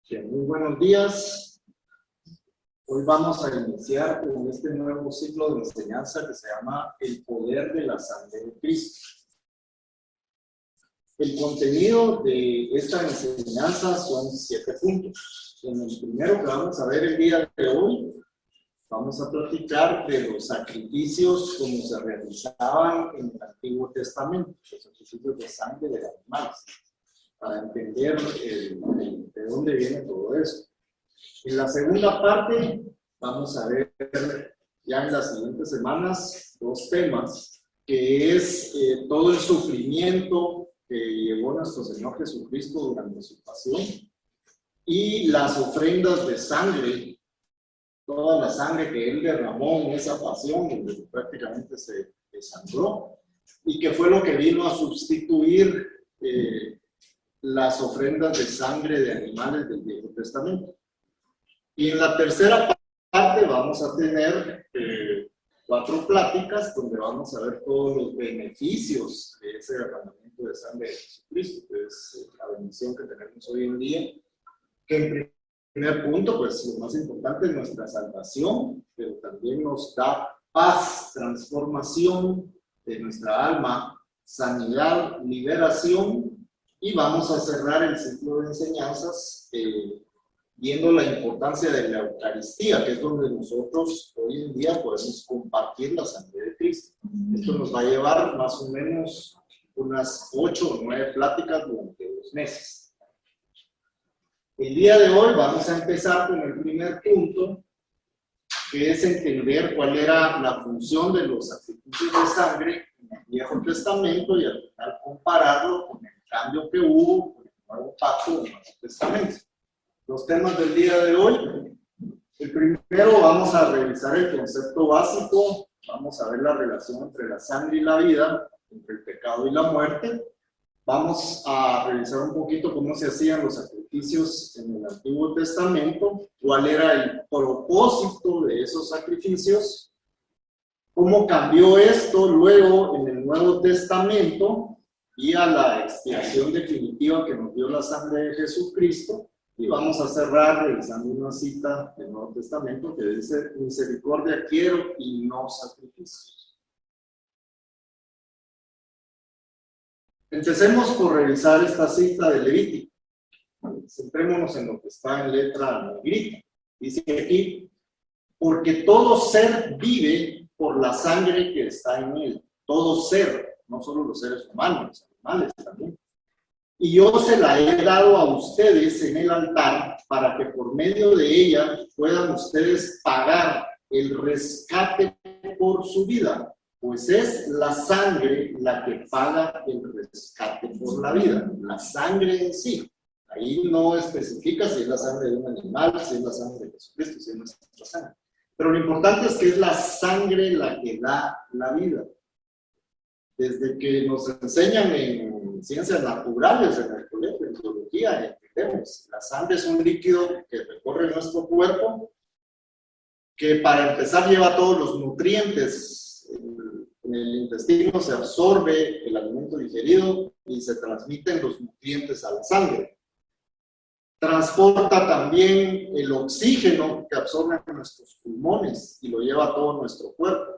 Bien, muy buenos días. Hoy vamos a iniciar con este nuevo ciclo de enseñanza que se llama El Poder de la Sangre de Cristo. El contenido de esta enseñanza son 7 puntos. En el primero que vamos a ver el día de hoy, vamos a platicar de los sacrificios como se realizaban en el Antiguo Testamento, los sacrificios de sangre de animales, para entender de dónde viene todo eso. En la segunda parte vamos a ver ya en las siguientes semanas 2 temas, que es todo el sufrimiento que llevó nuestro Señor Jesucristo durante su pasión y las ofrendas de sangre, toda la sangre que Él derramó en esa pasión, donde prácticamente se desangró, y que fue lo que vino a sustituir las ofrendas de sangre de animales del Viejo Testamento. Y en la tercera parte vamos a tener 4 pláticas donde vamos a ver todos los beneficios de ese derramamiento de sangre de Jesucristo, que es la bendición que tenemos hoy en día, que en primer punto, pues lo más importante es nuestra salvación, pero también nos da paz, transformación de nuestra alma, sanidad, liberación, y vamos a cerrar el ciclo de enseñanzas viendo la importancia de la Eucaristía, que es donde nosotros hoy en día podemos compartir la sangre de Cristo. Esto nos va a llevar más o menos unas 8 o 9 pláticas durante 2 meses. El día de hoy vamos a empezar con el primer punto, que es entender cuál era la función de los sacrificios de sangre en el Viejo Testamento y al final compararlo con el cambio que hubo con el Nuevo Pacto del Nuevo Testamento. Los temas del día de hoy: el primero, vamos a revisar el concepto básico, vamos a ver la relación entre la sangre y la vida, entre el pecado y la muerte. Vamos a revisar un poquito cómo se hacían los sacrificios en el Antiguo Testamento, cuál era el propósito de esos sacrificios, cómo cambió esto luego en el Nuevo Testamento y a la expiación definitiva que nos dio la sangre de Jesucristo. Y vamos a cerrar revisando una cita del Nuevo Testamento que dice: misericordia quiero y no sacrificios. Empecemos por revisar esta cita de Levítico. Centrémonos en lo que está en letra negrita. Dice aquí: porque todo ser vive por la sangre que está en él. Todo ser, no solo los seres humanos, los animales también. Y yo se la he dado a ustedes en el altar para que por medio de ella puedan ustedes pagar el rescate por su vida, pues es la sangre la que paga el rescate por la vida, la sangre en sí. Ahí no especifica si es la sangre de un animal, si es la sangre de Jesucristo, si es nuestra sangre. Pero lo importante es que es la sangre la que da la vida. Desde que nos enseñan en ciencias naturales, en el colegio, en biología, entendemos, la sangre es un líquido que recorre nuestro cuerpo, que para empezar lleva todos los nutrientes. En el intestino se absorbe el alimento digerido y se transmiten los nutrientes a la sangre. Transporta también el oxígeno que absorben nuestros pulmones y lo lleva a todo nuestro cuerpo.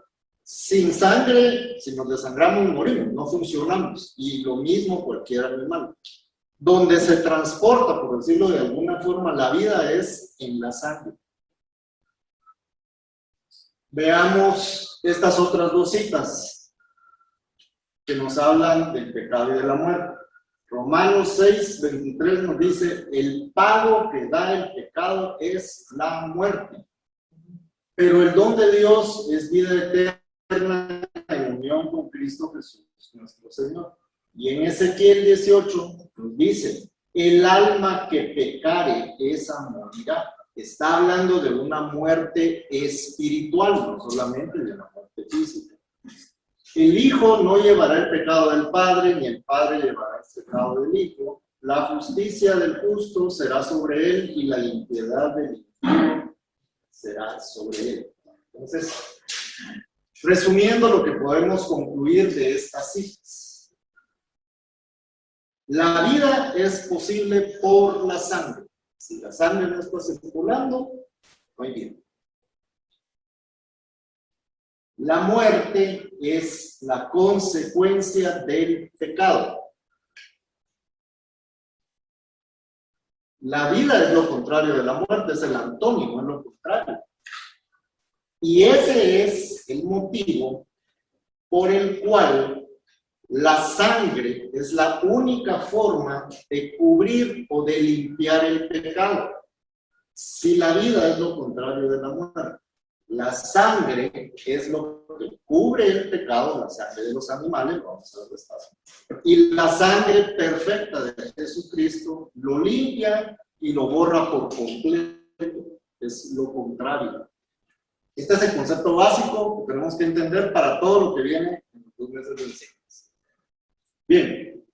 Sin sangre, si nos desangramos, morimos, no funcionamos. Y lo mismo cualquier animal. Donde se transporta, por decirlo de alguna forma, la vida es en la sangre. Veamos estas otras 2 citas que nos hablan del pecado y de la muerte. Romanos 6, 23 nos dice: el pago que da el pecado es la muerte, pero el don de Dios es vida eterna en unión con Cristo Jesús, nuestro Señor. Y en Ezequiel 18 nos dice: el alma que pecare, esa morirá. Está hablando de una muerte espiritual, no solamente de una muerte física. El Hijo no llevará el pecado del Padre, ni el Padre llevará el pecado del Hijo. La justicia del justo será sobre él, y la impiedad del impío será sobre él. Entonces, resumiendo lo que podemos concluir de estas citas: la vida es posible por la sangre. Si la sangre no está circulando, no hay vida. La muerte es la consecuencia del pecado. La vida es lo contrario de la muerte, es el antónimo, es lo contrario. Y ese es el motivo por el cual la sangre es la única forma de cubrir o de limpiar el pecado. Si la vida es lo contrario de la muerte, la sangre es lo que cubre el pecado, la sangre de los animales, vamos a ver despacio. Y la sangre perfecta de Jesucristo lo limpia y lo borra por completo. Es lo contrario. Este es el concepto básico que tenemos que entender para todo lo que viene en los 2 meses de enseñanza. Bien,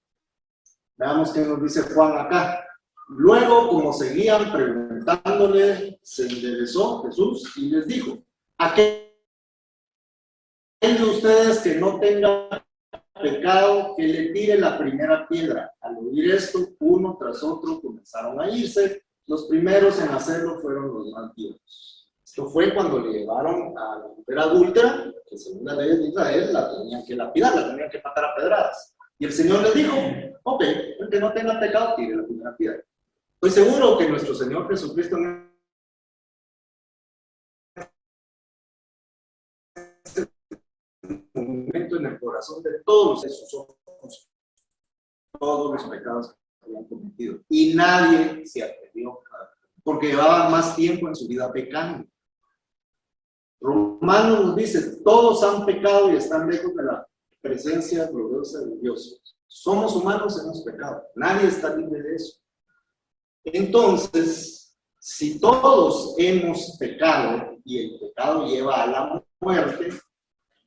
veamos qué nos dice Juan acá. Luego, como seguían preguntándole, se enderezó Jesús y les dijo: aquel de ustedes que no tenga pecado, que le tire la primera piedra. Al oír esto, uno tras otro comenzaron a irse. Los primeros en hacerlo fueron los más viejos. Esto fue cuando le llevaron a la mujer adúltera, que según las leyes de Israel la tenían que lapidar, la tenían que matar a pedradas. Y el Señor les dijo: ok, el que no tenga pecado, tire la primera piedra. Estoy seguro que nuestro Señor Jesucristo en este momento, en el corazón de todos sus ojos, todos los pecados que habían cometido. Y nadie se atrevió, porque llevaban más tiempo en su vida pecando. Romanos nos dice: todos han pecado y están lejos de la presencia gloriosa de Dios. Somos humanos, hemos pecado. Nadie está libre de eso. Entonces, si todos hemos pecado y el pecado lleva a la muerte,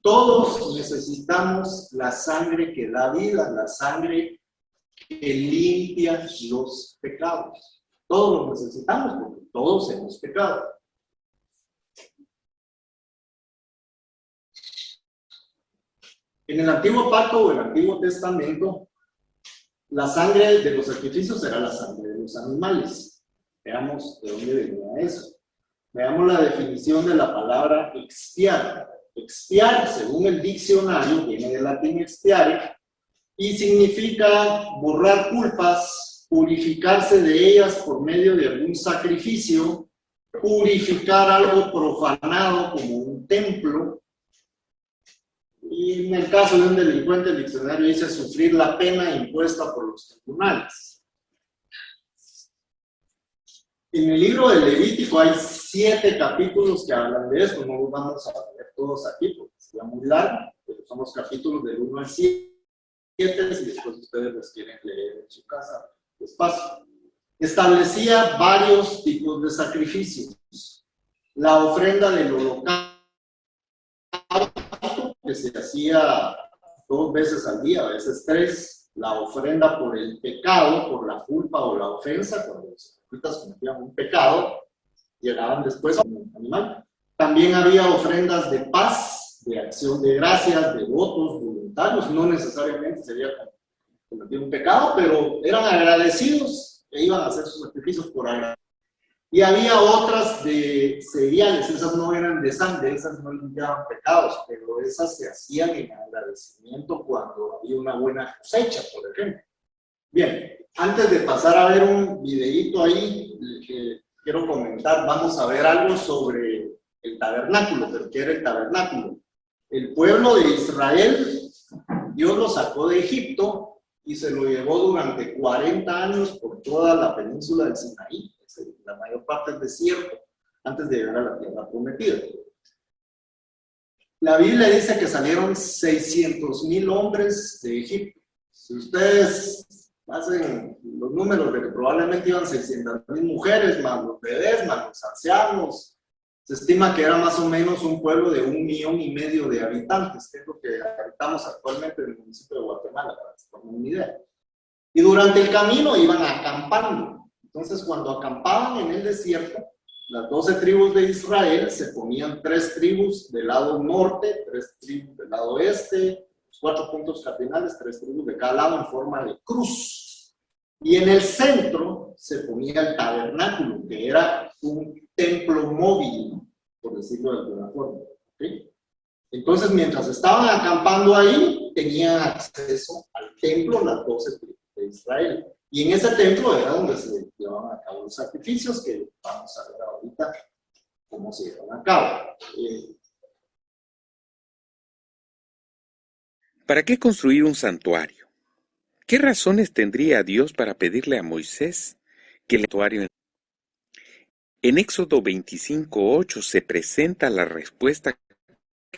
todos necesitamos la sangre que da vida, la sangre que limpia los pecados. Todos lo necesitamos porque todos hemos pecado. En el Antiguo Pacto o el Antiguo Testamento, la sangre de los sacrificios era la sangre de los animales. Veamos de dónde venía eso. Veamos la definición de la palabra expiar. Expiar, según el diccionario, viene del latín expiare, y significa borrar culpas, purificarse de ellas por medio de algún sacrificio, purificar algo profanado como un templo. Y en el caso de un delincuente, el diccionario dice sufrir la pena impuesta por los tribunales. En el libro de Levítico hay 7 capítulos que hablan de esto. No los vamos a ver todos aquí porque sería muy largo, pero son los capítulos del 1 al 7, si después ustedes los quieren leer en su casa despacio. Establecía varios tipos de sacrificios. La ofrenda del holocausto, que se hacía 2 veces al día, a veces 3, la ofrenda por el pecado, por la culpa o la ofensa, cuando los israelitas cometían un pecado, llegaban después a un animal. También había ofrendas de paz, de acción de gracias, de votos voluntarios, no necesariamente se había cometido un pecado, pero eran agradecidos e iban a hacer sus sacrificios por agradecimiento. Y había otras de cereales, esas no eran de sangre, esas no limpiaban pecados, pero esas se hacían en agradecimiento cuando había una buena cosecha, por ejemplo. Bien, antes de pasar a ver un videíto ahí, que quiero comentar, vamos a ver algo sobre el tabernáculo. ¿Pero qué era el tabernáculo? El pueblo de Israel, Dios lo sacó de Egipto y se lo llevó durante 40 años por toda la península del Sinaí. La mayor parte del desierto, antes de llegar a la tierra prometida. La Biblia dice que salieron 600,000 hombres de Egipto. Si ustedes hacen los números de que probablemente iban 600,000 mujeres, más los bebés, más los ancianos, se estima que era más o menos un pueblo de 1,5 millones de habitantes, que es lo que habitamos actualmente en el municipio de Guatemala, para que se tengan una idea. Y durante el camino iban acampando. Entonces, cuando acampaban en el desierto, las 12 tribus de Israel se ponían 3 tribus del lado norte, 3 tribus del lado oeste, 4 puntos cardinales, 3 tribus de cada lado en forma de cruz. Y en el centro se ponía el tabernáculo, que era un templo móvil, por decirlo de alguna forma. ¿Okay? Entonces, mientras estaban acampando ahí, tenían acceso al templo, las 12 tribus de Israel. Y en ese templo era donde se llevaban a cabo los sacrificios, que vamos a ver ahorita cómo se llevan a cabo. ¿Para qué construir un santuario? ¿Qué razones tendría Dios para pedirle a Moisés que el santuario? En Éxodo 25:8 se presenta la respuesta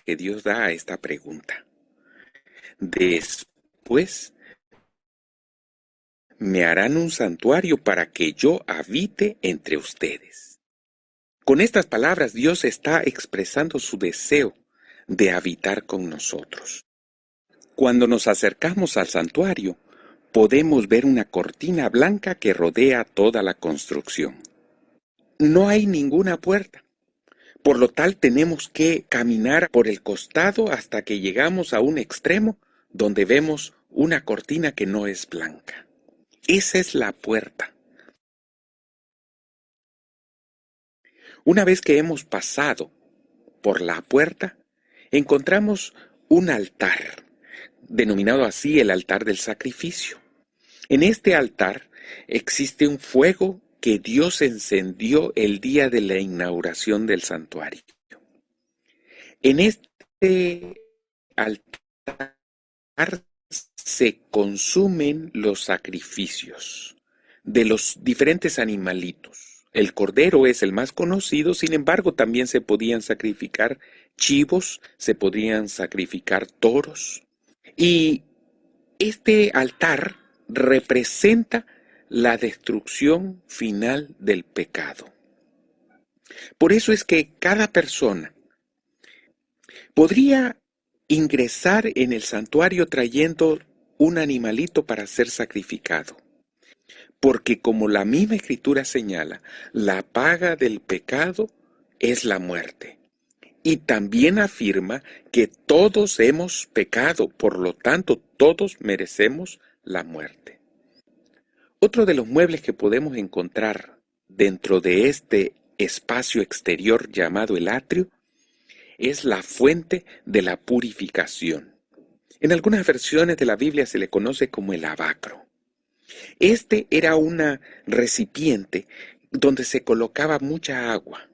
que Dios da a esta pregunta. Después me harán un santuario para que yo habite entre ustedes. Con estas palabras Dios está expresando su deseo de habitar con nosotros. Cuando nos acercamos al santuario, podemos ver una cortina blanca que rodea toda la construcción. No hay ninguna puerta. Por lo tal tenemos que caminar por el costado hasta que llegamos a un extremo donde vemos una cortina que no es blanca. Esa es la puerta. Una vez que hemos pasado por la puerta, encontramos un altar, denominado así el altar del sacrificio. En este altar existe un fuego que Dios encendió el día de la inauguración del santuario. En este altar se consumen los sacrificios de los diferentes animalitos. El cordero es el más conocido, sin embargo, también se podían sacrificar chivos, se podían sacrificar toros. Y este altar representa la destrucción final del pecado. Por eso es que cada persona podría ingresar en el santuario trayendo un animalito para ser sacrificado. Porque como la misma escritura señala, la paga del pecado es la muerte. Y también afirma que todos hemos pecado, por lo tanto todos merecemos la muerte. Otro de los muebles que podemos encontrar dentro de este espacio exterior llamado el atrio es la fuente de la purificación. En algunas versiones de la Biblia se le conoce como el lavacro. Este era una recipiente donde se colocaba mucha agua.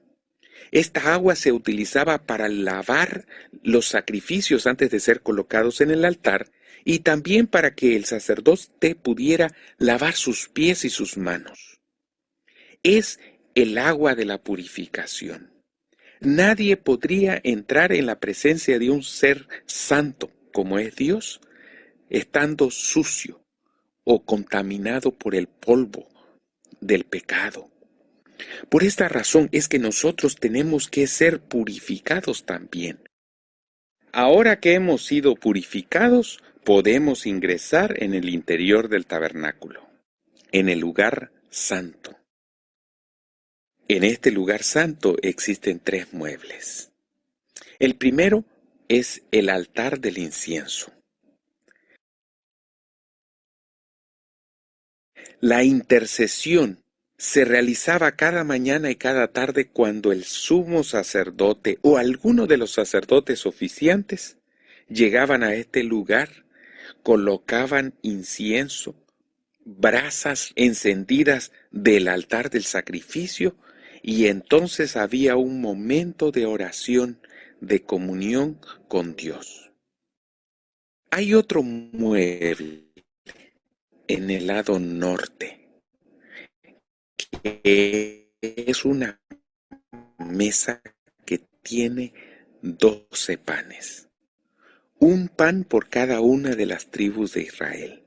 Esta agua se utilizaba para lavar los sacrificios antes de ser colocados en el altar y también para que el sacerdote pudiera lavar sus pies y sus manos. Es el agua de la purificación. Nadie podría entrar en la presencia de un ser santo como es Dios, estando sucio o contaminado por el polvo del pecado. Por esta razón es que nosotros tenemos que ser purificados también. Ahora que hemos sido purificados, podemos ingresar en el interior del tabernáculo, en el lugar santo. En este lugar santo existen 3 muebles. El primero es el altar del incienso. La intercesión se realizaba cada mañana y cada tarde cuando el sumo sacerdote o alguno de los sacerdotes oficiantes llegaban a este lugar, colocaban incienso, brasas encendidas del altar del sacrificio y entonces había un momento de oración, de comunión con Dios. Hay otro mueble en el lado norte, que es una mesa que tiene 12 panes, un pan por cada una de las tribus de Israel.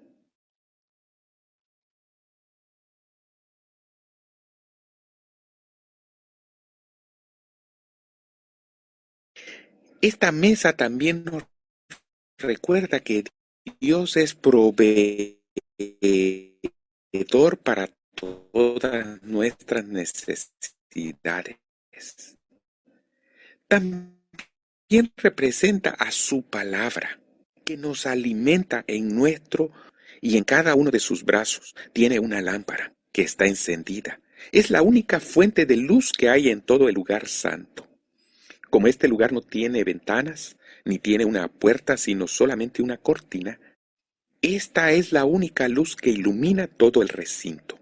Esta mesa también nos recuerda que Dios es proveedor para todas nuestras necesidades. También representa a su palabra, que nos alimenta en nuestro y en cada uno de sus brazos. Tiene una lámpara que está encendida. Es la única fuente de luz que hay en todo el lugar santo. Como este lugar no tiene ventanas, ni tiene una puerta, sino solamente una cortina, esta es la única luz que ilumina todo el recinto.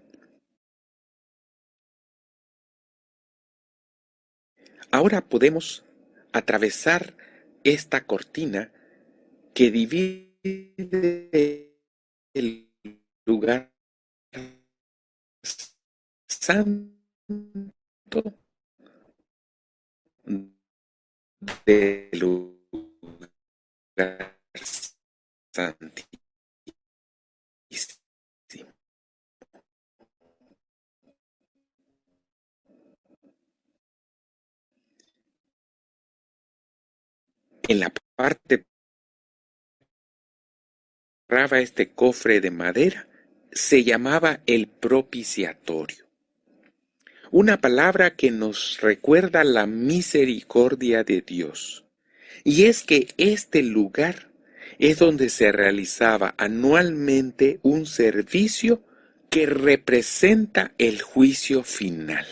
Ahora podemos atravesar esta cortina que divide el lugar santo del lugar santísimo. En la parte cerraba este cofre de madera se llamaba el propiciatorio. Una palabra que nos recuerda la misericordia de Dios. Y es que este lugar es donde se realizaba anualmente un servicio que representa el juicio final.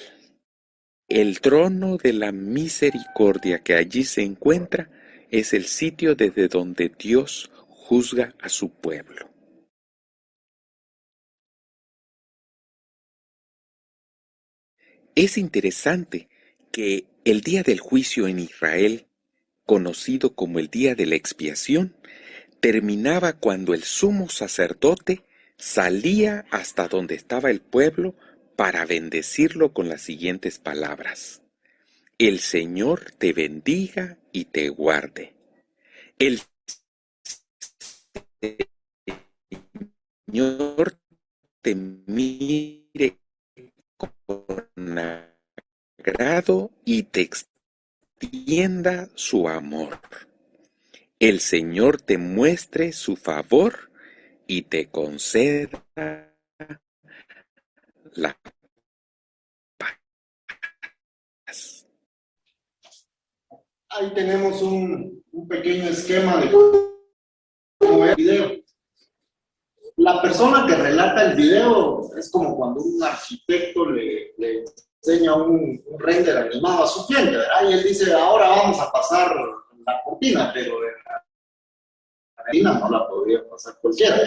El trono de la misericordia que allí se encuentra es el sitio desde donde Dios juzga a su pueblo. Es interesante que el día del juicio en Israel, conocido como el día de la expiación, terminaba cuando el sumo sacerdote salía hasta donde estaba el pueblo para bendecirlo con las siguientes palabras: El Señor te bendiga y te guarde. El Señor te mire con agrado y te extienda su amor. El Señor te muestre su favor y te conceda la paz. Ahí tenemos un pequeño esquema de cómo ver el video. La persona que relata el video es como cuando un arquitecto le enseña un render animado a su cliente, ¿verdad? Y él dice, ahora vamos a pasar la cortina, pero la cortina no la podría pasar cualquiera.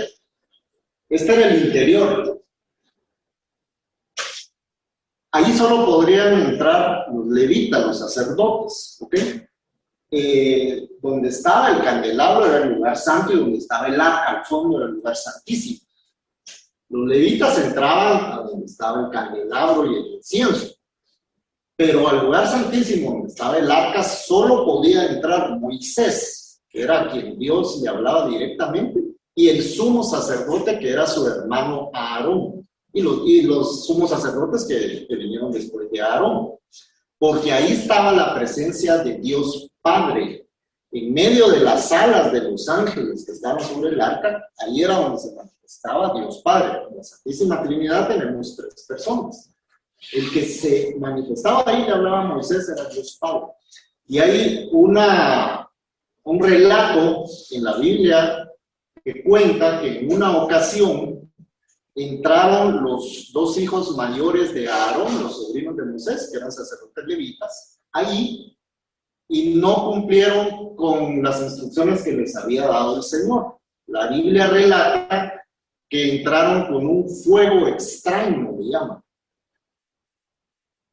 Este era el interior. Ahí solo podrían entrar los levitas, los sacerdotes, ¿ok? Donde estaba el candelabro era el lugar santo y donde estaba el arca al fondo era el lugar santísimo. Los levitas entraban a donde estaba el candelabro y el incienso, pero al lugar santísimo donde estaba el arca solo podía entrar Moisés, que era a quien Dios le hablaba directamente, y el sumo sacerdote, que era su hermano Aarón, y los sumos sacerdotes que vinieron después de Aarón, porque ahí estaba la presencia de Dios Padre. En medio de las alas de los ángeles que estaban sobre el arca, ahí era donde se manifestaba Dios Padre. En la Santísima Trinidad tenemos 3 personas. El que se manifestaba ahí, le hablaba a Moisés, era Dios Padre. Y hay un relato en la Biblia que cuenta que en una ocasión entraron los 2 hijos mayores de Aarón, los sobrinos de Moisés, que eran sacerdotes levitas, ahí, y no cumplieron con las instrucciones que les había dado el Señor. La Biblia relata que entraron con un fuego extraño, le llaman,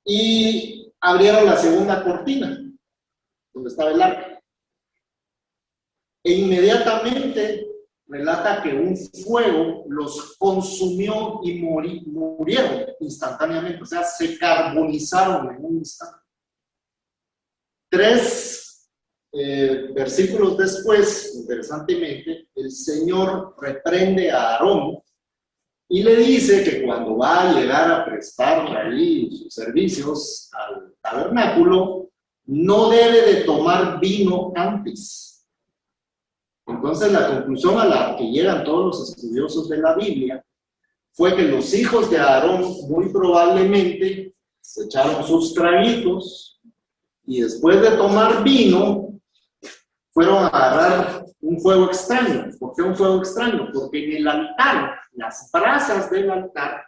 y abrieron la segunda cortina, donde estaba el arca. E inmediatamente relata que un fuego los consumió y murieron instantáneamente, o sea, se carbonizaron en un instante. 3 versículos después, interesantemente, el Señor reprende a Aarón y le dice que cuando va a llegar a prestar ahí sus servicios al tabernáculo, no debe de tomar vino antes. Entonces la conclusión a la que llegan todos los estudiosos de la Biblia fue que los hijos de Aarón muy probablemente se echaron sus traguitos y después de tomar vino fueron a agarrar un fuego extraño. ¿Por qué un fuego extraño? Porque en el altar, las brasas del altar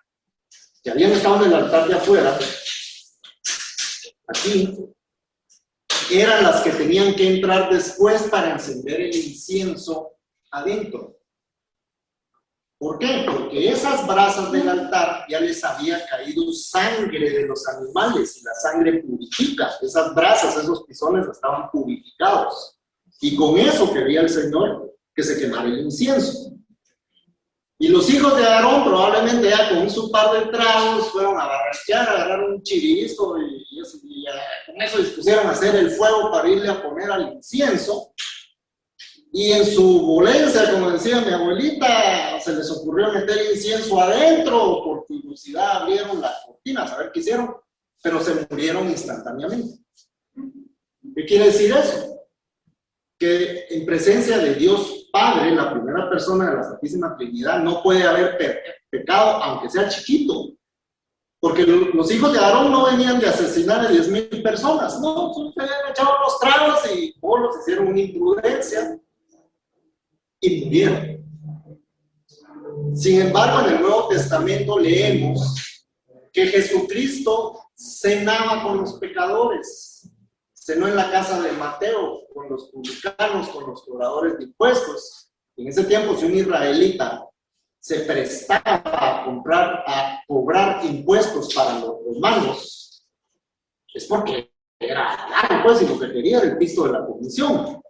que habían estado en el altar de afuera, aquí, eran las que tenían que entrar después para encender el incienso adentro. ¿Por qué? Porque esas brasas del altar ya les había caído sangre de los animales y la sangre purifica. Esas brasas, esos pisones estaban purificados. Y con eso quería el Señor que se quemara el incienso. Y los hijos de Aarón probablemente ya con su par de tragos fueron a barrasquear, agarraron un chirizo y con eso dispusieron a hacer el fuego para irle a poner al incienso. Y en su volencia, como decía mi abuelita, se les ocurrió meter incienso adentro, por curiosidad abrieron las cortinas a ver qué hicieron, pero se murieron instantáneamente. ¿Qué quiere decir eso? Que en presencia de Dios Padre, la primera persona de la Santísima Trinidad, no puede haber pecado, aunque sea chiquito. Porque los hijos de Aarón no venían de asesinar a 10,000 personas, no, se habían echado los tragos y los hicieron una imprudencia y murieron. Sin embargo, en el Nuevo Testamento leemos que Jesucristo cenaba con los pecadores. Cenó en la casa de Mateo con los publicanos, con los cobradores de impuestos. En ese tiempo, si un israelita se prestaba a cobrar impuestos para los romanos, es porque era claro, pues, y lo que quería era el pisto de la comisión.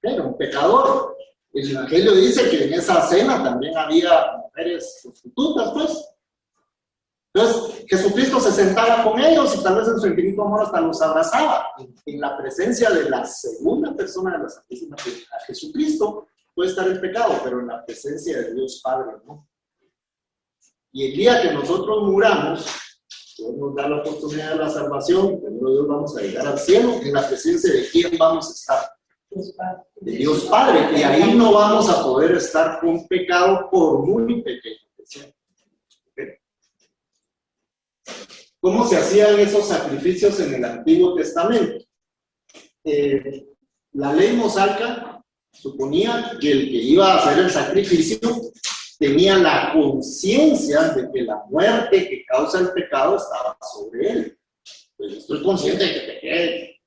Era un pecador. El Evangelio dice que en esa cena también había mujeres prostitutas, pues. Entonces, Jesucristo se sentaba con ellos y tal vez en su infinito amor hasta los abrazaba. En la presencia de la segunda persona de la Santísima Trinidad, Jesucristo, puede estar el pecado, pero en la presencia de Dios Padre, ¿no? Y el día que nosotros muramos, Dios nos da la oportunidad de la salvación, primero Dios vamos a llegar al cielo, en la presencia de quién vamos a estar. De Dios Padre, y ahí no vamos a poder estar con pecado por muy pequeño que sea. ¿Okay? ¿Cómo se hacían esos sacrificios en el Antiguo Testamento? La ley mosaica suponía que el que iba a hacer el sacrificio tenía la conciencia de que la muerte que causa el pecado estaba sobre él. Pues estoy consciente de que pequé,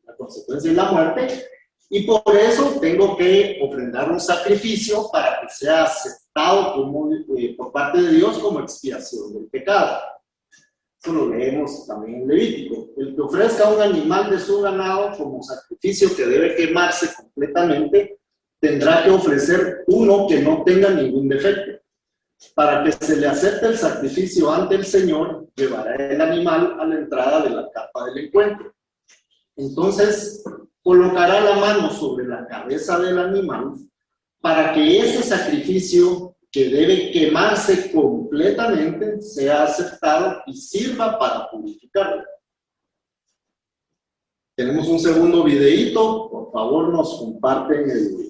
la consecuencia es la muerte, y por eso tengo que ofrendar un sacrificio para que sea aceptado por parte de Dios como expiación del pecado. Eso lo leemos también en Levítico. El que ofrezca un animal de su ganado como sacrificio que debe quemarse completamente, tendrá que ofrecer uno que no tenga ningún defecto. Para que se le acepte el sacrificio ante el Señor, llevará el animal a la entrada de la carpa del encuentro. Entonces, colocará la mano sobre la cabeza del animal para que ese sacrificio que debe quemarse completamente sea aceptado y sirva para purificarlo. Tenemos un segundo videíto, por favor nos comparten el...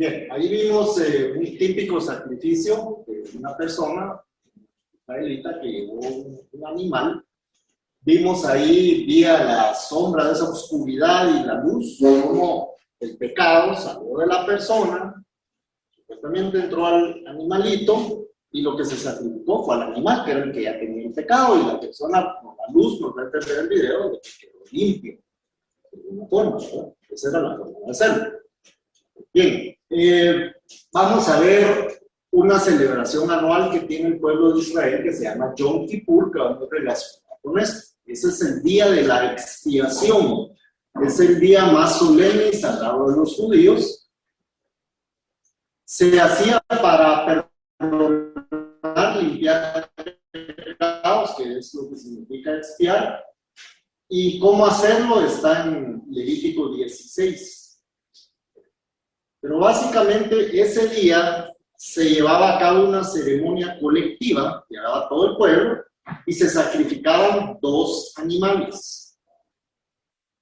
Bien, ahí vimos un típico sacrificio de una persona israelita que llevó un animal. Vimos ahí, vía la sombra de esa oscuridad y la luz, cómo el pecado salió de la persona, Supuestamente entró al animalito y lo que se sacrificó fue al animal, que era el que ya tenía el pecado, y la persona, con la luz, nos va a entender el video, de que quedó limpio. De alguna forma, ¿verdad? Esa era la forma de hacerlo. Bien, vamos a ver una celebración anual que tiene el pueblo de Israel que se llama Yom Kippur, que vamos a relacionar con esto. Ese es el día de la expiación. Es el día más solemne y sagrado de los judíos. Se hacía para perdonar, limpiar pecados, que es lo que significa expiar. Y cómo hacerlo está en Levítico 16. Pero básicamente ese día se llevaba a cabo una ceremonia colectiva, llegaba todo el pueblo, y se sacrificaban 2 animales.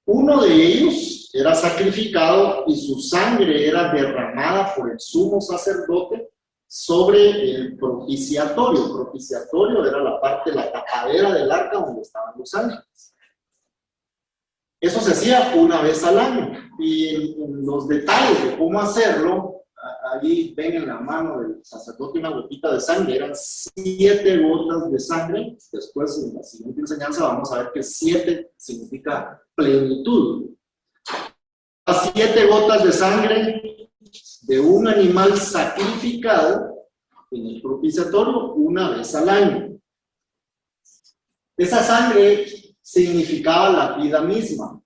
Uno de ellos era sacrificado y su sangre era derramada por el sumo sacerdote sobre el propiciatorio. El propiciatorio era la parte, la tapadera del arca donde estaban los ángeles. Eso se hacía una vez al año. Y en los detalles de cómo hacerlo, allí ven en la mano del sacerdote una gotita de sangre, eran 7 gotas de sangre. Después, en la siguiente enseñanza, vamos a ver que 7 significa plenitud. Las 7 gotas de sangre de un animal sacrificado en el propiciatorio una vez al año. Esa sangre significaba la vida misma.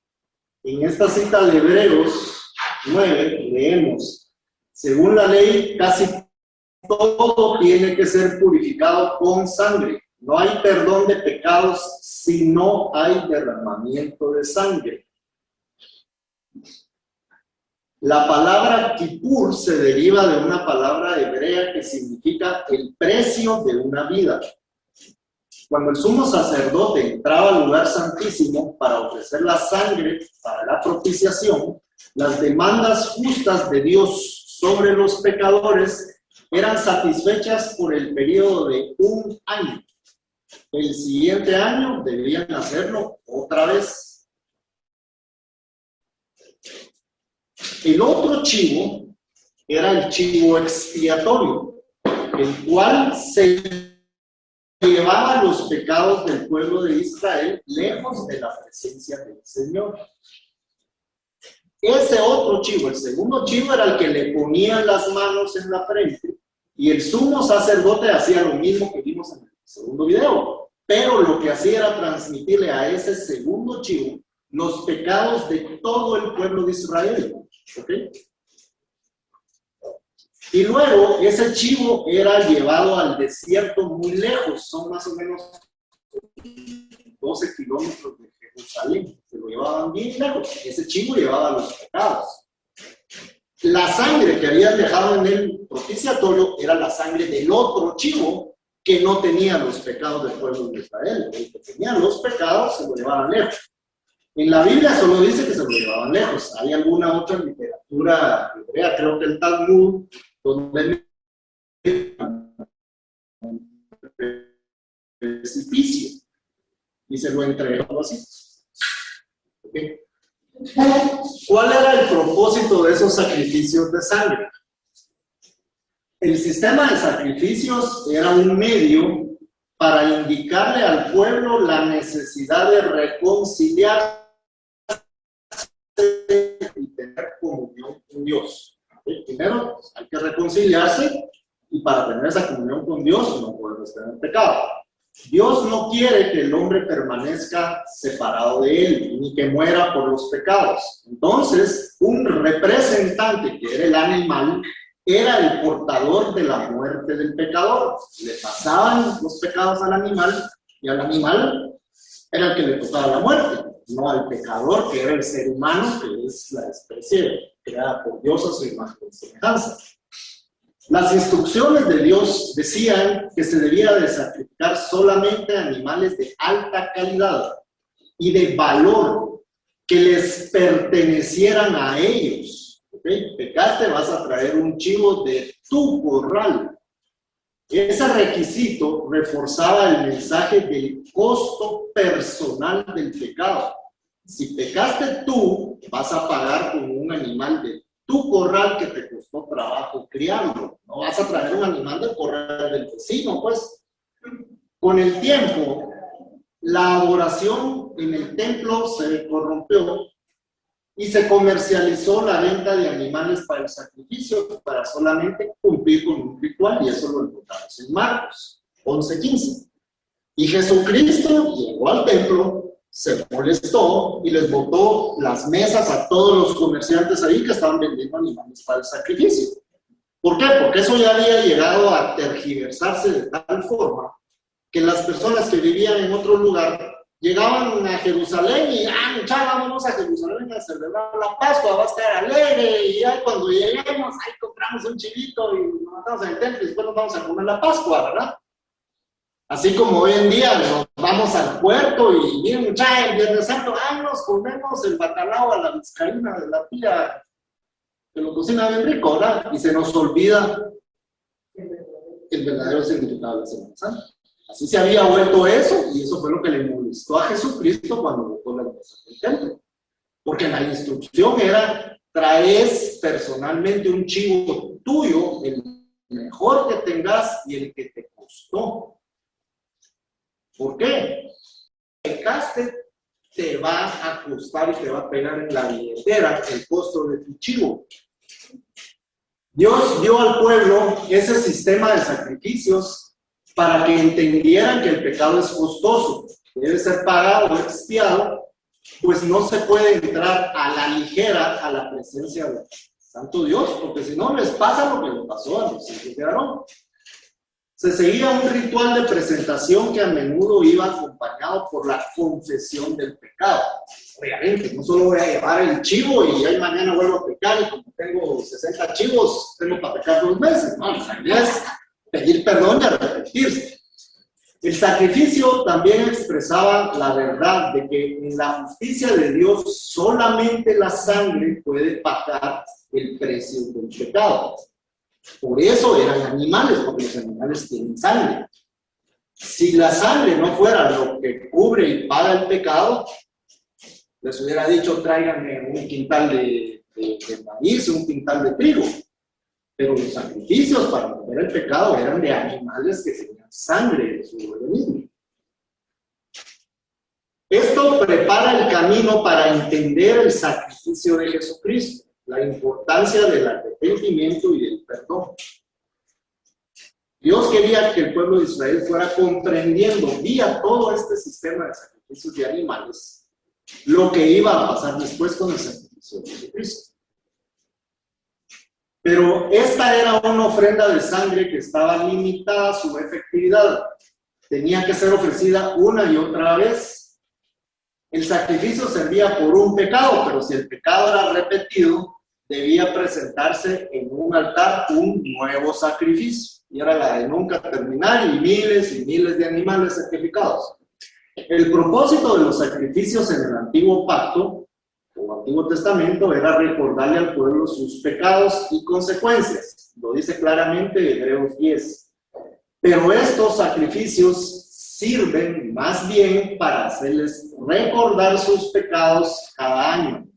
En esta cita de Hebreos 9 leemos: según la ley, casi todo tiene que ser purificado con sangre. No hay perdón de pecados si no hay derramamiento de sangre. La palabra Kippur se deriva de una palabra hebrea que significa el precio de una vida. Cuando el sumo sacerdote entraba al lugar santísimo para ofrecer la sangre para la propiciación, las demandas justas de Dios sobre los pecadores eran satisfechas por el periodo de 1 año. El siguiente año debían hacerlo otra vez. El otro chivo era el chivo expiatorio, el cual se llevaba los pecados del pueblo de Israel lejos de la presencia del Señor. Ese otro chivo, el segundo chivo, era el que le ponían las manos en la frente, y el sumo sacerdote hacía lo mismo que vimos en el segundo video, pero lo que hacía era transmitirle a ese segundo chivo los pecados de todo el pueblo de Israel. ¿Okay? Y luego ese chivo era llevado al desierto muy lejos, son más o menos 12 kilómetros de Jerusalén, se lo llevaban bien lejos. Ese chivo llevaba los pecados. La sangre que habían dejado en el propiciatorio era la sangre del otro chivo que no tenía los pecados del pueblo de Israel. El que tenía los pecados se lo llevaban lejos. En la Biblia solo dice que se lo llevaban lejos. Hay alguna otra literatura hebrea, creo que el Talmud, donde precipicio y se lo entregó así. ¿Okay? ¿Cuál era el propósito de esos sacrificios de sangre? El sistema de sacrificios era un medio para indicarle al pueblo la necesidad de reconciliarse y tener comunión con Dios. ¿Okay? Primero, hay que reconciliarse, y para tener esa comunión con Dios no podemos tener pecado. Dios no quiere que el hombre permanezca separado de él, ni que muera por los pecados. Entonces, un representante, que era el animal, era el portador de la muerte del pecador. Le pasaban los pecados al animal, y al animal era el que le tocaba la muerte, no al pecador, que era el ser humano, que es la especie creada por Dios a su imagen y semejanza. Las instrucciones de Dios decían que se debía de sacrificar solamente animales de alta calidad y de valor, que les pertenecieran a ellos. ¿Okay? Pecaste, vas a traer un chivo de tu corral. Ese requisito reforzaba el mensaje del costo personal del pecado. Si pecaste tú, vas a pagar con un animal de tu corral que te costó trabajo criarlo. No vas a traer un animal del corral del vecino, pues. Con el tiempo, la adoración en el templo se corrompió y se comercializó la venta de animales para el sacrificio, para solamente cumplir con un ritual, y eso lo encontramos en Marcos 11:15. Y Jesucristo llegó al templo, se molestó y les botó las mesas a todos los comerciantes ahí que estaban vendiendo animales para el sacrificio. ¿Por qué? Porque eso ya había llegado a tergiversarse de tal forma que las personas que vivían en otro lugar llegaban a Jerusalén y, muchachos, vámonos a Jerusalén a celebrar la Pascua, va a estar alegre, y ya cuando lleguemos, ahí compramos un chivito y nos matamos en el templo y después nos vamos a comer la Pascua, ¿verdad? Así como hoy en día nos vamos al puerto y miren, muchachos, el Viernes Santo, nos comemos el bacalao a la vizcaína de la tía que lo cocina bien rico, ¿verdad? Y se nos olvida el verdadero significado de la Semana Santa. Así se había vuelto eso, y eso fue lo que le molestó a Jesucristo cuando botó las mesas del templo. Porque la instrucción era: traes personalmente un chivo tuyo, el mejor que tengas y el que te costó. ¿Por qué? El pecaste, te va a costar y te va a pegar en la billetera el costo de tu chivo. Dios dio al pueblo ese sistema de sacrificios para que entendieran que el pecado es costoso, debe ser pagado o expiado, pues no se puede entrar a la ligera a la presencia del Santo Dios, porque si no les pasa lo que le pasó a los hijos de Aarón. Se seguía un ritual de presentación que a menudo iba acompañado por la confesión del pecado. Obviamente, no solo voy a llevar el chivo y ahí mañana vuelvo a pecar, y como tengo 60 chivos, tengo para pecar 2 meses. No, la idea es pedir perdón y arrepentirse. El sacrificio también expresaba la verdad de que en la justicia de Dios solamente la sangre puede pagar el precio del pecado. Por eso eran animales, porque los animales tienen sangre. Si la sangre no fuera lo que cubre y paga el pecado, les hubiera dicho: tráiganme un quintal de maíz, un quintal de trigo. Pero los sacrificios para remover el pecado eran de animales que tenían sangre de su organismo. Esto prepara el camino para entender el sacrificio de Jesucristo, la importancia del arrepentimiento y del perdón. Dios quería que el pueblo de Israel fuera comprendiendo vía todo este sistema de sacrificios de animales lo que iba a pasar después con el sacrificio de Jesucristo. Pero esta era una ofrenda de sangre que estaba limitada a su efectividad. Tenía que ser ofrecida una y otra vez. El sacrificio servía por un pecado, pero si el pecado era repetido, debía presentarse en un altar un nuevo sacrificio. Y era la de nunca terminar, y miles de animales sacrificados. El propósito de los sacrificios en el Antiguo Pacto o Antiguo Testamento era recordarle al pueblo sus pecados y consecuencias. Lo dice claramente Hebreos 10. Pero estos sacrificios sirven más bien para hacerles recordar sus pecados cada año,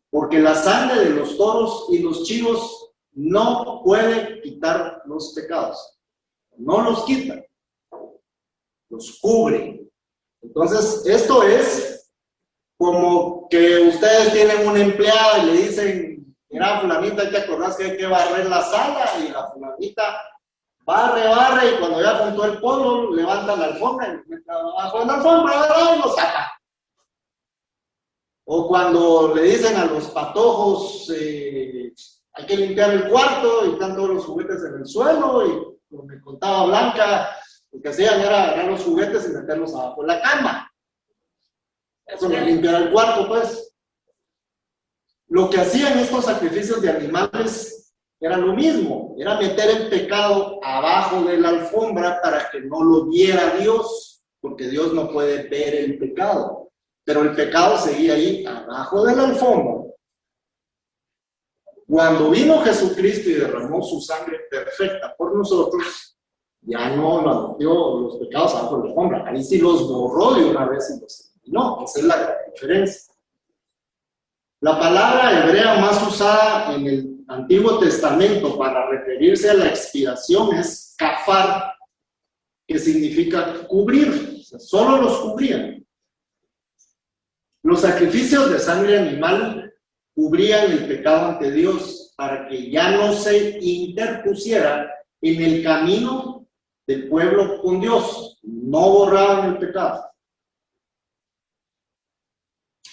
porque la sangre de los toros y los chivos no puede quitar los pecados, no los quita, los cubre. Entonces, esto es como que ustedes tienen una empleada y le dicen: mira, fulanita, ¿te acordás que hay que barrer la sala? Y la fulanita barre, y cuando ya juntó el polvo, levanta la alfombra y mete abajo de la alfombra y lo saca. O cuando le dicen a los patojos: hay que limpiar el cuarto, y están todos los juguetes en el suelo, y como me contaba Blanca, lo que hacían era agarrar los juguetes y meterlos abajo de la cama. Eso no es limpiar el cuarto, pues. Lo que hacían estos sacrificios de animales era lo mismo, era meter el pecado abajo de la alfombra para que no lo viera Dios, porque Dios no puede ver el pecado, pero el pecado seguía ahí abajo de la alfombra. Cuando vino Jesucristo y derramó su sangre perfecta por nosotros, ya no nos metió los pecados abajo de la alfombra, ahí sí los borró de una vez y los eliminó. Esa es la gran diferencia. La palabra hebrea más usada en el Antiguo Testamento para referirse a la expiación es kafar, que significa cubrir, o sea, solo los cubrían. Los sacrificios de sangre animal cubrían el pecado ante Dios para que ya no se interpusiera en el camino del pueblo con Dios, no borraban el pecado.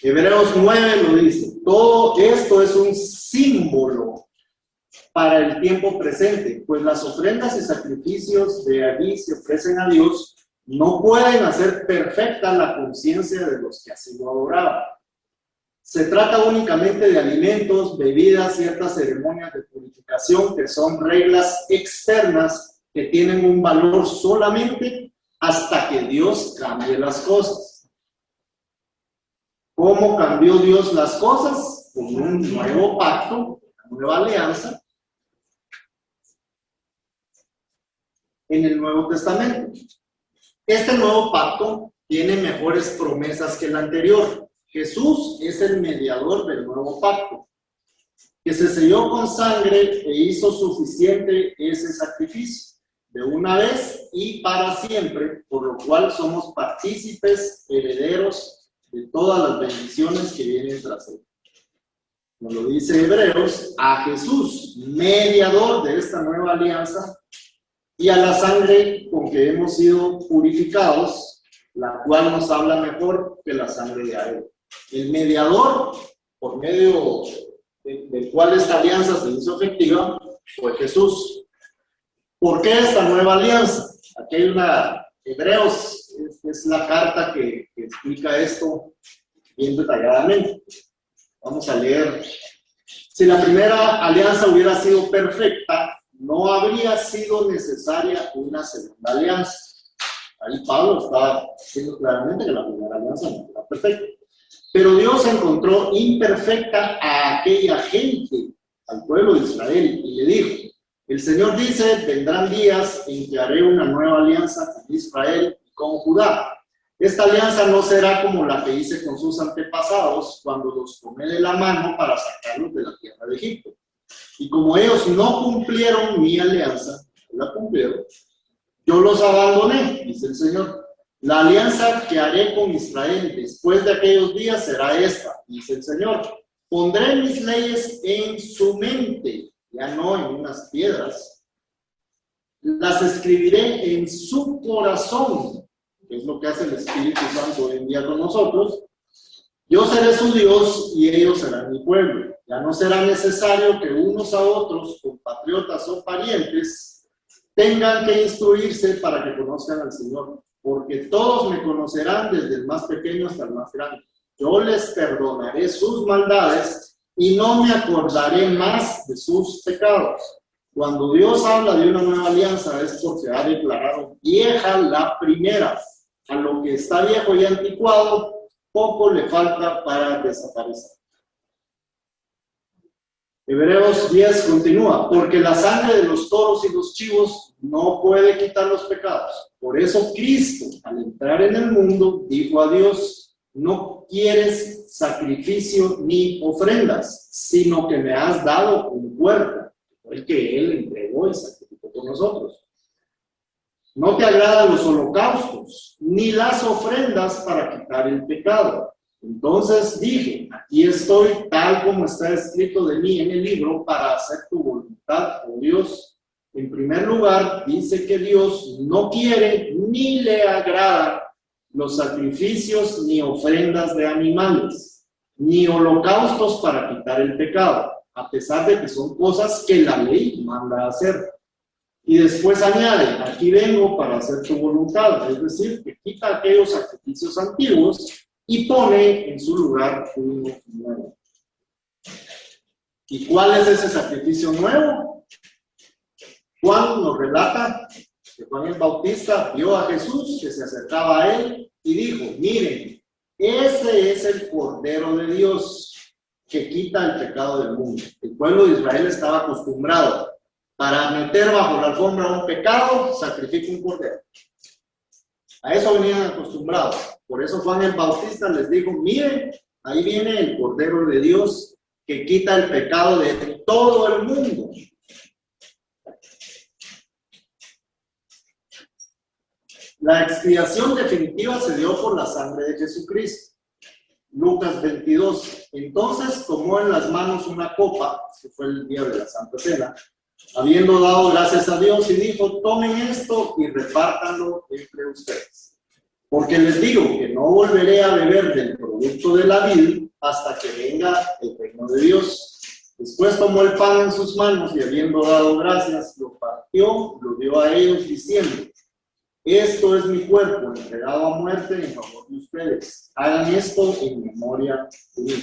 Hebreos 9 lo dice, todo esto es un símbolo para el tiempo presente, pues las ofrendas y sacrificios de allí se ofrecen a Dios, no pueden hacer perfecta la conciencia de los que así lo adoraban. Se trata únicamente de alimentos, bebidas, ciertas ceremonias de purificación que son reglas externas que tienen un valor solamente hasta que Dios cambie las cosas. ¿Cómo cambió Dios las cosas? Con un nuevo pacto, una nueva alianza, en el Nuevo Testamento. Este nuevo pacto tiene mejores promesas que el anterior. Jesús es el mediador del nuevo pacto, que se selló con sangre e hizo suficiente ese sacrificio, de una vez y para siempre, por lo cual somos partícipes, herederos de todas las bendiciones que vienen tras él. Nos lo dice Hebreos, a Jesús, mediador de esta nueva alianza, y a la sangre con que hemos sido purificados, la cual nos habla mejor que la sangre de Abel. El mediador, por medio del cual esta alianza se hizo efectiva, fue Jesús. ¿Por qué esta nueva alianza? Aquí hay una, Hebreos es la carta que explica esto bien detalladamente. Vamos a leer. Si la primera alianza hubiera sido perfecta, no habría sido necesaria una segunda alianza. Ahí Pablo está diciendo claramente que la primera alianza no era perfecta. Pero Dios encontró imperfecta a aquella gente, al pueblo de Israel, y le dijo, el Señor dice, vendrán días en que haré una nueva alianza con Israel y con Judá. Esta alianza no será como la que hice con sus antepasados cuando los tomé de la mano para sacarlos de la tierra de Egipto. Y como ellos no cumplieron mi alianza, la cumplieron, yo los abandoné, dice el Señor. La alianza que haré con Israel después de aquellos días será esta, dice el Señor. Pondré mis leyes en su mente, ya no en unas piedras. Las escribiré en su corazón, que es lo que hace el Espíritu Santo hoy en día con nosotros. Yo seré su Dios y ellos serán mi pueblo. Ya no será necesario que unos a otros, compatriotas o parientes, tengan que instruirse para que conozcan al Señor, porque todos me conocerán desde el más pequeño hasta el más grande. Yo les perdonaré sus maldades y no me acordaré más de sus pecados. Cuando Dios habla de una nueva alianza es porque ha declarado vieja la primera. A lo que está viejo y anticuado, poco le falta para desaparecer. Hebreos 10 continúa, porque la sangre de los toros y los chivos no puede quitar los pecados. Por eso Cristo, al entrar en el mundo, dijo a Dios, no quieres sacrificio ni ofrendas, sino que me has dado un cuerpo, el que Él entregó y sacrificó por nosotros. No te agradan los holocaustos, ni las ofrendas para quitar el pecado. Entonces dije, aquí estoy tal como está escrito de mí en el libro para hacer tu voluntad, oh Dios. En primer lugar, dice que Dios no quiere ni le agrada los sacrificios ni ofrendas de animales, ni holocaustos para quitar el pecado, a pesar de que son cosas que la ley manda hacer. Y después añade, aquí vengo para hacer tu voluntad, es decir, que quita aquellos sacrificios antiguos y pone en su lugar uno nuevo. ¿Y cuál es ese sacrificio nuevo? Juan nos relata que Juan el Bautista vio a Jesús que se acercaba a él y dijo, miren, ese es el Cordero de Dios que quita el pecado del mundo. El pueblo de Israel estaba acostumbrado para meter bajo la alfombra un pecado, sacrifica un cordero. A eso venían acostumbrados. Por eso Juan el Bautista les dijo, miren, ahí viene el Cordero de Dios que quita el pecado de todo el mundo. La expiación definitiva se dio por la sangre de Jesucristo. Lucas 22. Entonces tomó en las manos una copa, que fue el día de la Santa Cena, habiendo dado gracias a Dios, y dijo: tomen esto y repártanlo entre ustedes. Porque les digo que no volveré a beber del producto de la vid hasta que venga el reino de Dios. Después tomó el pan en sus manos y habiendo dado gracias, lo partió, lo dio a ellos diciendo: esto es mi cuerpo entregado a muerte en favor de ustedes. Hagan esto en memoria de mí.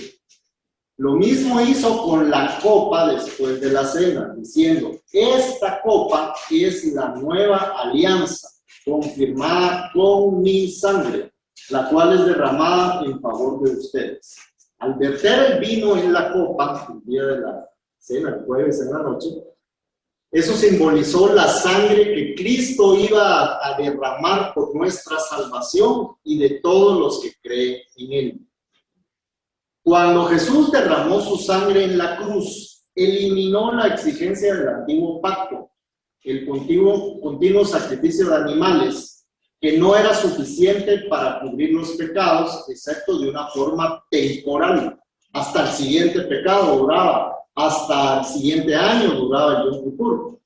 Lo mismo hizo con la copa después de la cena, diciendo: esta copa es la nueva alianza, confirmada con mi sangre, la cual es derramada en favor de ustedes. Al verter el vino en la copa, el día de la cena, el jueves en la noche, eso simbolizó la sangre que Cristo iba a derramar por nuestra salvación y de todos los que creen en Él. Cuando Jesús derramó su sangre en la cruz, eliminó la exigencia del antiguo pacto, el continuo sacrificio de animales, que no era suficiente para cubrir los pecados, excepto de una forma temporal. Hasta el siguiente pecado duraba. Hasta el siguiente año duraba el Yom Kippur.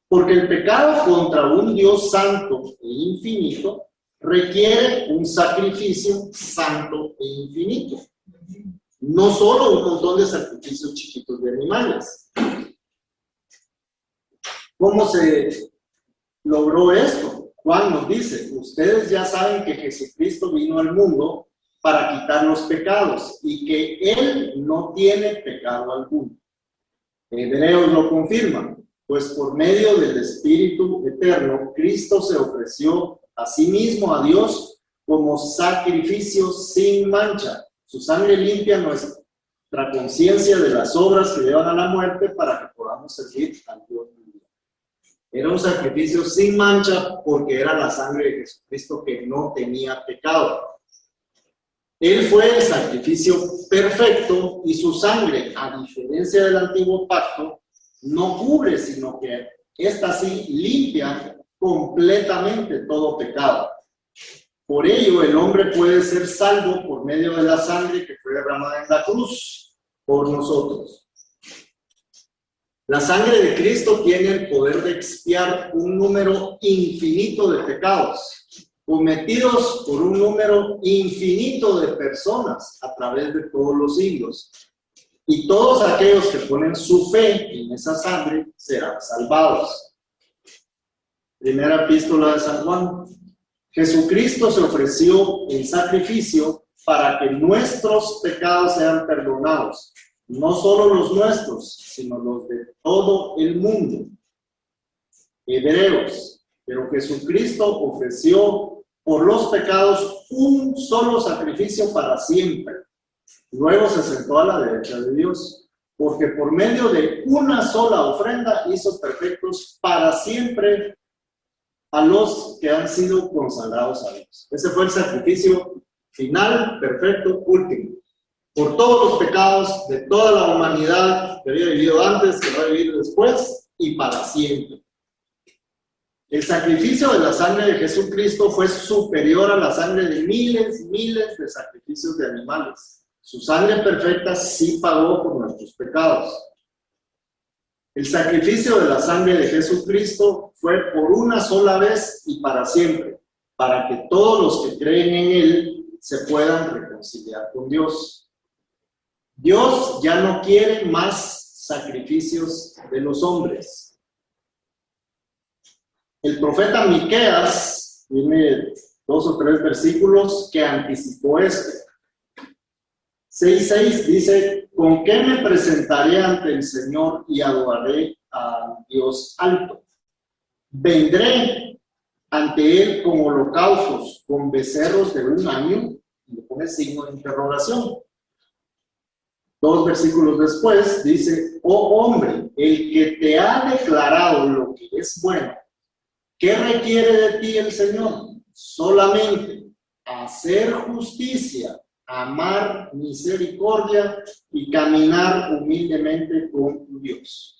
Porque el pecado contra un Dios santo e infinito requiere un sacrificio santo e infinito. No solo un montón de sacrificios chiquitos de animales. ¿Cómo se logró esto? Juan nos dice: ustedes ya saben que Jesucristo vino al mundo para quitar los pecados y que Él no tiene pecado alguno. Hebreos lo confirman, pues por medio del Espíritu Eterno, Cristo se ofreció a sí mismo a Dios como sacrificio sin mancha. Su sangre limpia nuestra conciencia de las obras que llevan a la muerte para que podamos servir al Dios vivo. Era un sacrificio sin mancha porque era la sangre de Jesucristo que no tenía pecado. Él fue el sacrificio perfecto y su sangre, a diferencia del antiguo pacto, no cubre, sino que esta sí limpia completamente todo pecado. Por ello, el hombre puede ser salvo por medio de la sangre que fue derramada en la cruz por nosotros. La sangre de Cristo tiene el poder de expiar un número infinito de pecados cometidos por un número infinito de personas a través de todos los siglos. Y todos aquellos que ponen su fe en esa sangre serán salvados. Primera epístola de San Juan. Jesucristo se ofreció en sacrificio para que nuestros pecados sean perdonados. No solo los nuestros, sino los de todo el mundo. Hebreos. Pero Jesucristo ofreció por los pecados un solo sacrificio para siempre. Luego se sentó a la derecha de Dios, porque por medio de una sola ofrenda hizo perfectos para siempre a los que han sido consagrados a Dios. Ese fue el sacrificio final, perfecto, último. Por todos los pecados de toda la humanidad que había vivido antes, que va a vivir después y para siempre. El sacrificio de la sangre de Jesucristo fue superior a la sangre de miles de sacrificios de animales. Su sangre perfecta sí pagó por nuestros pecados. El sacrificio de la sangre de Jesucristo fue por una sola vez y para siempre, para que todos los que creen en Él se puedan reconciliar con Dios. Dios ya no quiere más sacrificios de los hombres. El profeta Miqueas tiene 2 o 3 versículos que anticipó esto. 6:6 dice: ¿con qué me presentaré ante el Señor y adoraré a Dios alto? Vendré ante Él con holocaustos, con becerros de un año, y le pone signo de interrogación. 2 versículos después dice: oh hombre, el que te ha declarado lo que es bueno, ¿qué requiere de ti el Señor? Solamente hacer justicia, amar misericordia y caminar humildemente con Dios.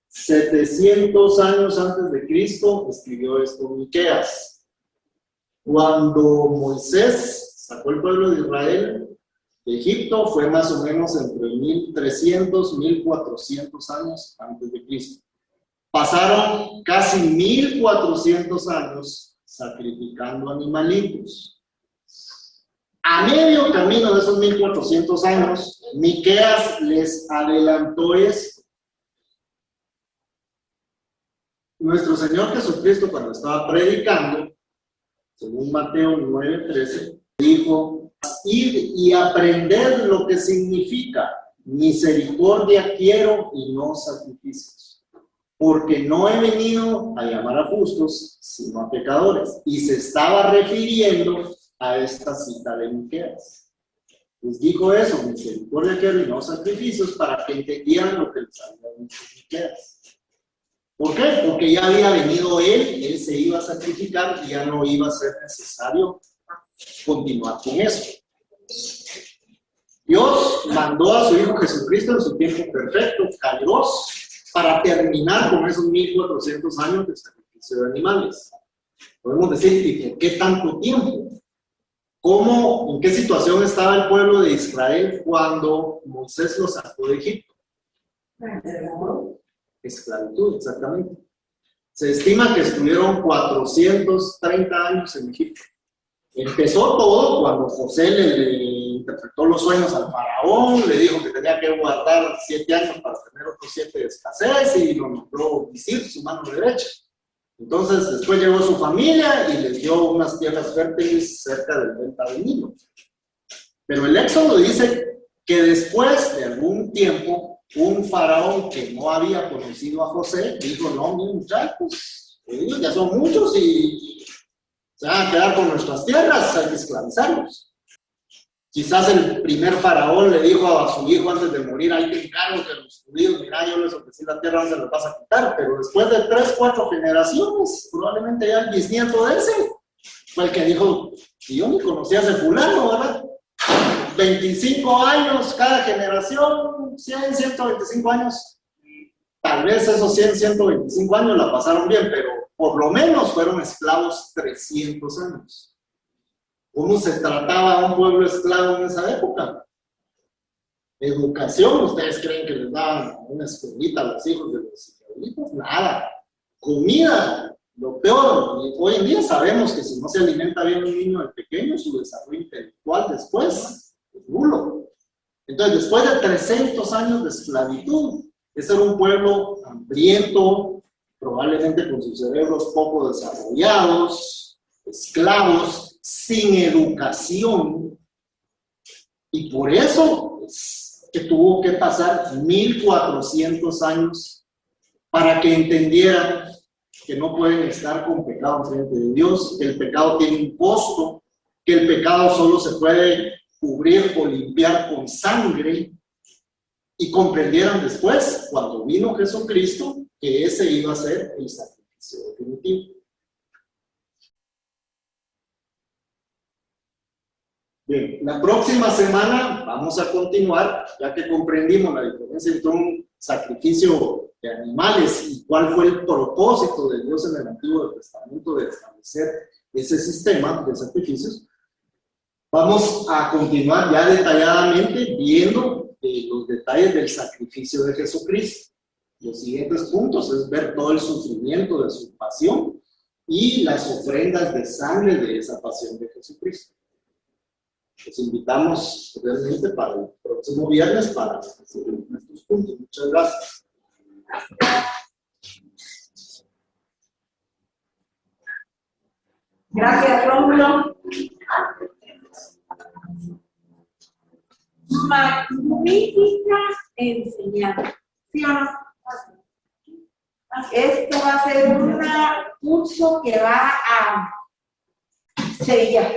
700 años antes de Cristo escribió esto Miqueas. Cuando Moisés sacó el pueblo de Israel de Egipto, fue más o menos entre 1300 y 1400 años antes de Cristo. Pasaron casi 1400 años sacrificando animalitos. A medio camino de esos 1400 años, Miqueas les adelantó esto. Nuestro Señor Jesucristo, cuando estaba predicando, según Mateo 9:13, dijo: id y aprended lo que significa misericordia quiero y no sacrificios, porque no he venido a llamar a justos, sino a pecadores. Y se estaba refiriendo a esta cita de Miqueas. Les dijo eso: misericordia quiero y no sacrificios, para que entendieran lo que les había dicho Miqueas. ¿Por qué? Porque ya había venido él se iba a sacrificar y ya no iba a ser necesario continuar con eso. Dios mandó a su Hijo Jesucristo en su tiempo perfecto, kairos, para terminar con esos 1400 años de sacrificio de animales. Podemos decir, ¿y por qué tanto tiempo? ¿Cómo, en qué situación estaba el pueblo de Israel cuando Moisés lo sacó de Egipto? Esclavitud, exactamente. Se estima que estuvieron 430 años en Egipto. Empezó todo cuando José le interpretó los sueños al faraón, le dijo que tenía que guardar 7 años para tener otros 7 de escasez y lo nombró visir, su mano derecha. Entonces después llegó su familia y les dio unas tierras fértiles cerca del delta del Nilo. Pero el Éxodo dice que después de algún tiempo, un faraón que no había conocido a José dijo: no, muchachos, ellos ya son muchos y se van a quedar con nuestras tierras, hay que esclavizarlos. Quizás el primer faraón le dijo a su hijo antes de morir: hay que encargo que los judíos, mira, yo les ofrecí la tierra, no se las vas a quitar. Pero después de 3, 4 generaciones, probablemente ya el bisnieto de ese fue el que dijo: y yo ni conocía a ese fulano, ¿verdad? 25 años cada generación, 100, 125 años. Tal vez esos 100, 125 años la pasaron bien, pero por lo menos fueron esclavos 300 años. ¿Cómo se trataba a un pueblo esclavo en esa época? Educación, ¿ustedes creen que les daban una escuelita a los hijos de los israelitas? Nada. Comida, lo peor. Y hoy en día sabemos que si no se alimenta bien un niño de pequeño, su desarrollo intelectual después es nulo. Entonces, después de 300 años de esclavitud, ese era un pueblo hambriento, probablemente con sus cerebros poco desarrollados, esclavos, sin educación, y por eso es que tuvo que pasar 1400 años para que entendieran que no pueden estar con pecado frente de Dios, que el pecado tiene un costo, que el pecado solo se puede cubrir o limpiar con sangre, y comprendieran después, cuando vino Jesucristo, que ese iba a ser el sacrificio definitivo. Bien, la próxima semana vamos a continuar, ya que comprendimos la diferencia entre un sacrificio de animales y cuál fue el propósito de Dios en el Antiguo Testamento de establecer ese sistema de sacrificios. Vamos a continuar ya detalladamente viendo los detalles del sacrificio de Jesucristo. Los siguientes puntos es ver todo el sufrimiento de su pasión y las ofrendas de sangre de esa pasión de Jesucristo. Los invitamos realmente para el próximo viernes para seguir nuestros puntos. Muchas gracias. Gracias, Rómulo. Magnífica enseñanza, ¿sí o no? Esto va a ser un curso que va a sellar.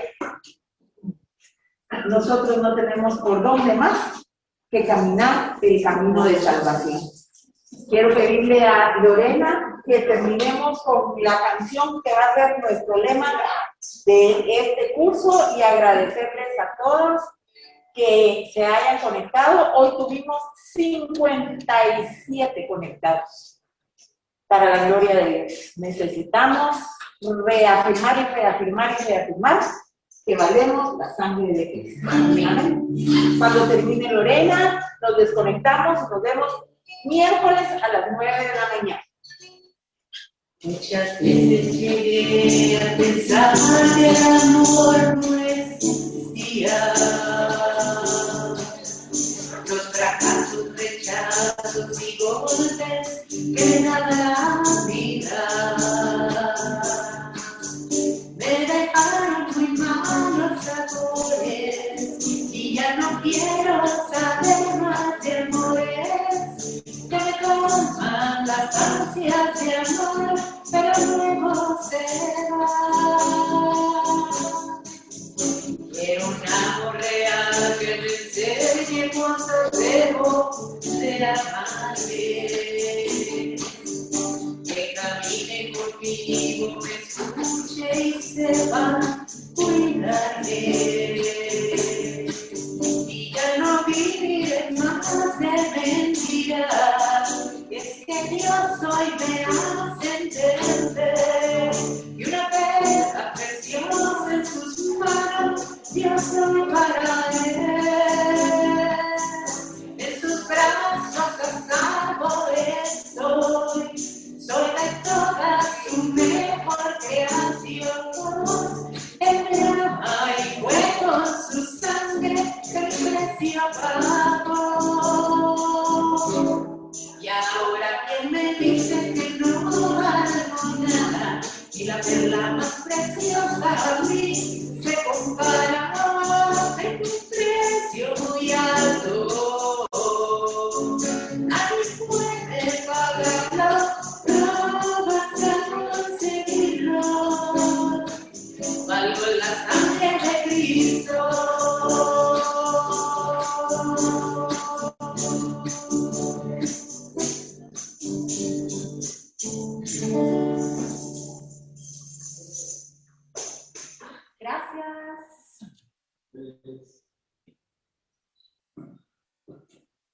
Nosotros no tenemos por dónde más que caminar el camino de salvación. Quiero pedirle a Lorena que terminemos con la canción que va a ser nuestro lema de este curso y agradecerles a todos que se hayan conectado. Hoy tuvimos 57 conectados. Para la gloria de Dios. Necesitamos reafirmar y reafirmar y reafirmar que valemos la sangre de Cristo. Amén. Cuando termine Lorena, nos desconectamos y nos vemos miércoles a las 9 de la mañana. Muchas veces llegué a pensar que el amor no existía. Los fracasos, rechazos y golpes que me da la vida me dejaron muy malos sabores y ya no quiero saber más de amores que me colman las ansias de amor, pero luego se va. Quiero un amor real que me enseñe cuánto debo de amarme, que camine conmigo, me escuche y sepa cuidarme. Y ya no viviré más de mentiras, es que Dios hoy me hace entender que una perla preciosa en sus manos Dios soy para él. En sus brazos a salvo estoy, soy de toda su mejor creación. Él me ama y fue con su sangre el precio pagó. Y ahora quien me dice que no valgo nada y la perla más preciosa a mí se compara, tengo un precio muy alto, nadie puede pagarlo, no vas a conseguirlo, valgo la sangre de Cristo. Gracias.